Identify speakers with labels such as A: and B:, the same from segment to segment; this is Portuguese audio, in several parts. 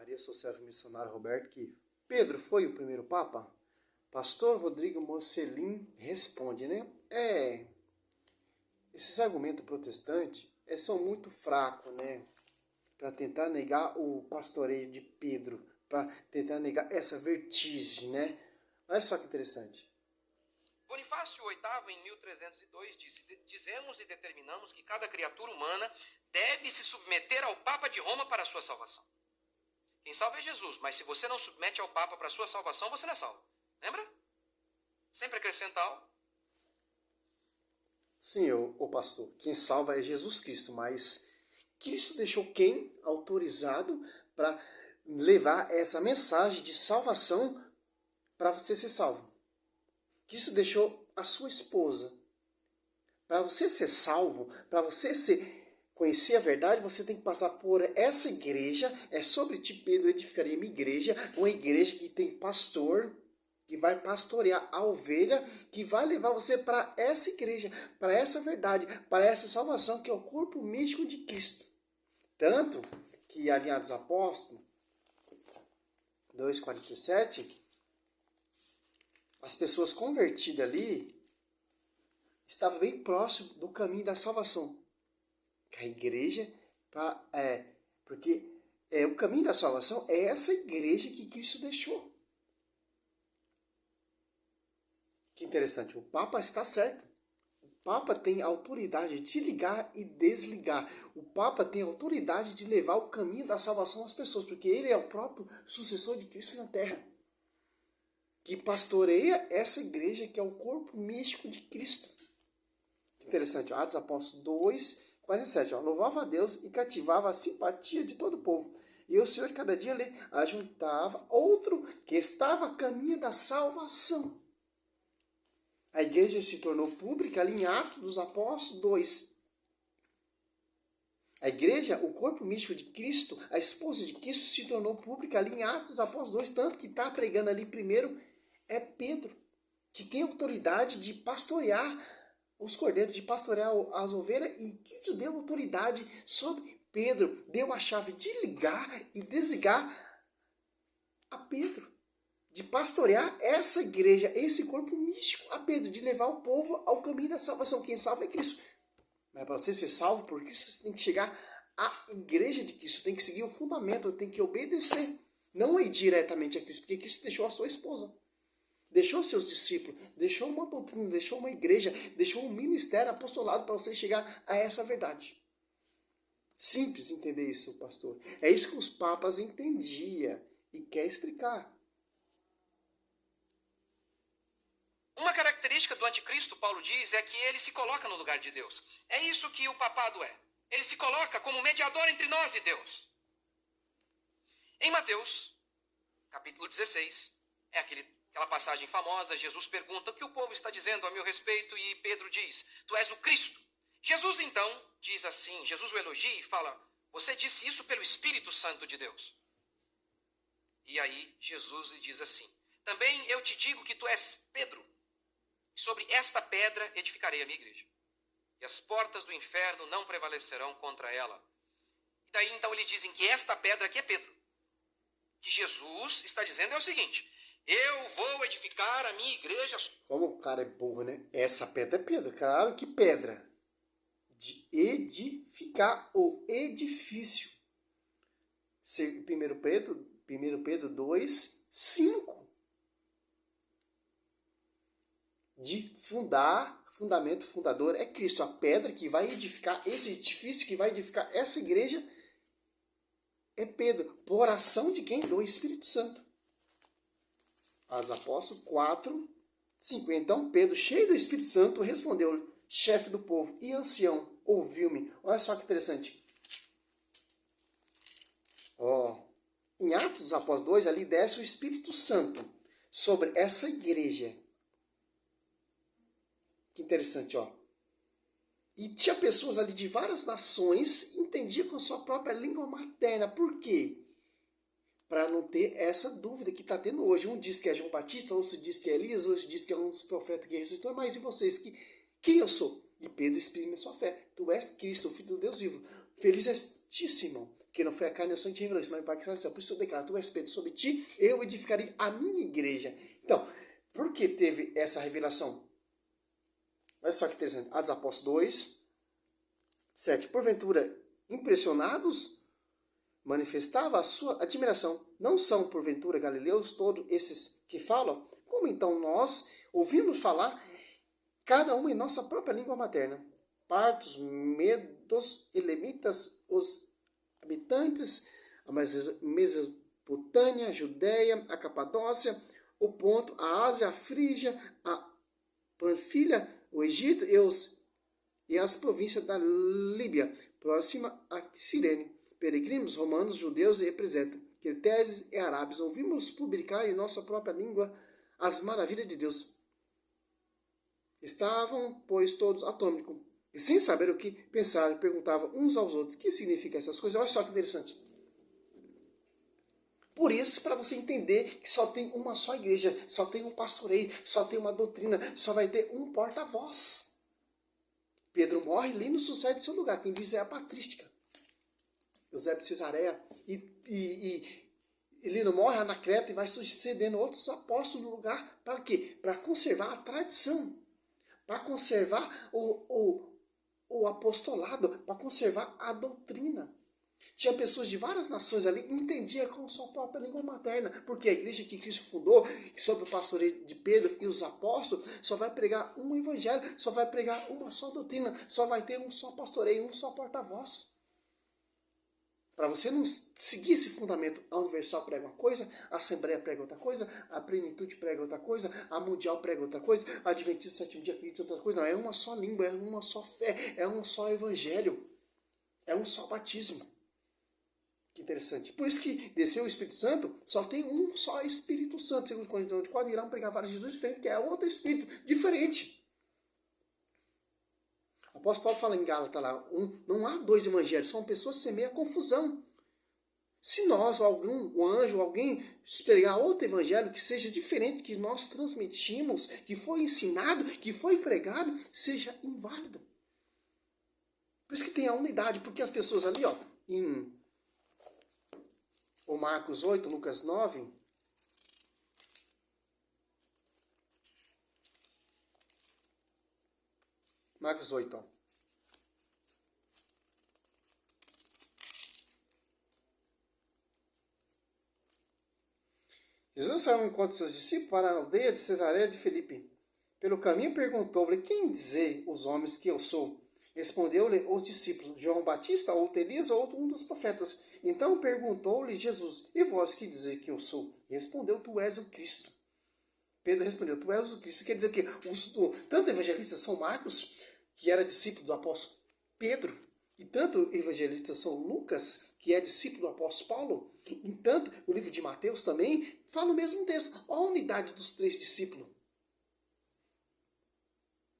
A: Maria, sou servo missionário Roberto, que Pedro foi o primeiro Papa? Pastor Rodrigo Mocelin responde, né? Esses argumentos protestantes são muito fracos, né? Para tentar negar o pastoreio de Pedro, para tentar negar essa vertigem, né? Olha só que interessante.
B: Bonifácio VIII, em 1302, disse: dizemos e determinamos que cada criatura humana deve se submeter ao Papa de Roma para a sua salvação. Quem salva é Jesus, mas se você não submete ao Papa para a sua salvação, você não é salvo. Lembra? Sempre acrescenta algo.
A: Sim, o pastor, quem salva é Jesus Cristo, mas Cristo deixou quem autorizado para levar essa mensagem de salvação para você ser salvo? Cristo deixou a sua esposa. Para você ser salvo, para você conhecer a verdade, você tem que passar por essa igreja. É sobre ti, Pedro, edificaria minha igreja, uma igreja que tem pastor, que vai pastorear a ovelha, que vai levar você para essa igreja, para essa verdade, para essa salvação, que é o corpo místico de Cristo. Tanto que ali em Atos Apóstolos 2,47, as pessoas convertidas ali estavam bem próximo do caminho da salvação. A igreja, porque o caminho da salvação é essa igreja que Cristo deixou. Que interessante, o Papa está certo. O Papa tem autoridade de ligar e desligar. O Papa tem autoridade de levar o caminho da salvação às pessoas, porque ele é o próprio sucessor de Cristo na Terra, que pastoreia essa igreja que é o corpo místico de Cristo. Interessante, Atos Apóstolos 2:47, louvava a Deus e cativava a simpatia de todo o povo. E o Senhor cada dia lhe ajuntava outro que estava a caminho da salvação. A igreja se tornou pública ali em Atos dos Apóstolos 2. A igreja, o corpo místico de Cristo, a esposa de Cristo, se tornou pública ali em Atos dos Apóstolos 2, tanto que está pregando ali primeiro é Pedro, que tem autoridade de pastorear os cordeiros, de pastorear as ovelhas, e Cristo deu autoridade sobre Pedro, deu a chave de ligar e desligar a Pedro, de pastorear essa igreja, esse corpo místico a Pedro, de levar o povo ao caminho da salvação. Quem salva é Cristo. Mas para você ser salvo por Cristo, você tem que chegar à igreja de Cristo, tem que seguir o fundamento, tem que obedecer, não ir diretamente a Cristo, porque Cristo deixou a sua esposa, deixou seus discípulos, deixou uma doutrina, deixou uma igreja, deixou um ministério apostolado para você chegar a essa verdade. Simples entender isso, pastor. É isso que os papas entendiam e quer explicar.
B: Uma característica do anticristo, Paulo diz, é que ele se coloca no lugar de Deus. É isso que o papado é. Ele se coloca como mediador entre nós e Deus. Em Mateus, capítulo 16, é aquela passagem famosa, Jesus pergunta: o que o povo está dizendo a meu respeito? E Pedro diz: tu és o Cristo. Jesus então diz assim, Jesus o elogia e fala: você disse isso pelo Espírito Santo de Deus. E aí Jesus lhe diz assim: também eu te digo que tu és Pedro, e sobre esta pedra edificarei a minha igreja, e as portas do inferno não prevalecerão contra ela. E daí então eles dizem que esta pedra aqui é Pedro. O que Jesus está dizendo é o seguinte: eu vou edificar a minha igreja.
A: Como o cara é burro, né? Essa pedra é Pedro. Claro que pedra. De edificar o edifício. 1 Pedro 2:5. De fundador é Cristo. A pedra que vai edificar esse edifício, que vai edificar essa igreja, é Pedro. Por ação de quem? Do Espírito Santo. As Apóstolos 4:5. Então Pedro, cheio do Espírito Santo, respondeu: chefe do povo e ancião, ouviu-me. Olha só que interessante. Em Atos dos Apóstolos 2, ali desce o Espírito Santo sobre essa igreja. Que interessante, E tinha pessoas ali de várias nações, entendiam com a sua própria língua materna. Por quê? Para não ter essa dúvida que está tendo hoje. Um diz que é João Batista, outro diz que é Elias, outro diz que é um dos profetas que ressuscitou. Mas e vocês? Quem eu sou? E Pedro exprime a sua fé. Tu és Cristo, o Filho do Deus vivo. Feliz és ti, Simão, Porque não foi a carne e o sangue que revelou isso, mas o Pai que está no céu. Por isso eu declaro, tu és Pedro, sobre ti eu edificarei a minha igreja. Então, por que teve essa revelação? Olha só que interessante. Atos Apóstolos 2, 7. Porventura, impressionados, manifestava a sua admiração. Não são, porventura, galileus todos esses que falam? Como então nós ouvimos falar, cada um em nossa própria língua materna? Partos, medos, elemitas, os habitantes, a Mesopotâmia, a Judéia, a Capadócia, o Ponto, a Ásia, a Frígia, a Panfilha, o Egito e as províncias da Líbia, próxima a Cirene. Peregrinos, romanos, judeus e representam, cretenses e arábios, ouvimos publicar em nossa própria língua as maravilhas de Deus. Estavam, pois, todos atônicos, e sem saber o que pensar, perguntavam uns aos outros, o que significa essas coisas? Olha só que interessante. Por isso, para você entender que só tem uma só igreja, só tem um pastoreio, só tem uma doutrina, só vai ter um porta-voz. Pedro morre, Lino sucede seu lugar, quem diz é a patrística. Eusébio de Cesareia, e Lino morre, Anacleto, e vai sucedendo outros apóstolos no lugar. Para quê? Para conservar a tradição, para conservar o apostolado, para conservar a doutrina. Tinha pessoas de várias nações ali, entendia com sua própria língua materna, porque a igreja que Cristo fundou, sob o pastoreio de Pedro e os apóstolos, só vai pregar um evangelho, só vai pregar uma só doutrina, só vai ter um só pastoreio, um só porta-voz. Para você não seguir esse fundamento, a Universal prega uma coisa, a Assembleia prega outra coisa, a Plenitude prega outra coisa, a Mundial prega outra coisa, a Adventista Sétimo Dia acredita outra coisa. Não, é uma só língua, é uma só fé, é um só evangelho, é um só batismo. Que interessante. Por isso que desceu o Espírito Santo, só tem um só Espírito Santo. Segundo Coríntios 4, irão pregar vários Jesus diferentes, que é outro Espírito diferente. O apóstolo Paulo fala em Gálatas lá, não há dois evangelhos, são pessoas que semeiam confusão. Se nós, um anjo, alguém, pregar outro evangelho que seja diferente, que nós transmitimos, que foi ensinado, que foi pregado, seja inválido. Por isso que tem a unidade, porque as pessoas ali, ó, em Marcos 8, Lucas 9, Marcos 8, ó. Jesus saiu ao encontro de seus discípulos para a aldeia de Cesareia de Filipe. Pelo caminho perguntou-lhe, quem dizem os homens que eu sou? Respondeu-lhe os discípulos, João Batista, ou Elias, ou um dos profetas. Então perguntou-lhe Jesus, e vós que dizem que eu sou? Respondeu, tu és o Cristo. Pedro respondeu, tu és o Cristo. Quer dizer que tanto evangelista São Marcos, que era discípulo do apóstolo Pedro, e tanto evangelista São Lucas, que é discípulo do apóstolo Paulo, e tanto o livro de Mateus também, fala o mesmo texto. Olha a unidade dos três discípulos.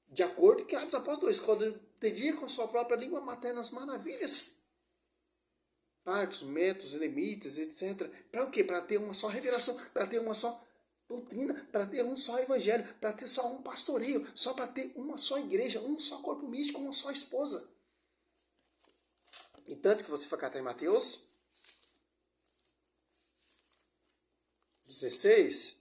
A: De acordo com Atos Apóstolos 2, quando entendia com sua própria língua materna as maravilhas. Partos, métodos, elemitas, etc. Para o quê? Para ter uma só revelação, para ter uma só doutrina, para ter um só evangelho, para ter só um pastoreio, só para ter uma só igreja, um só corpo místico, uma só esposa. E tanto que você for catar em Mateus 16,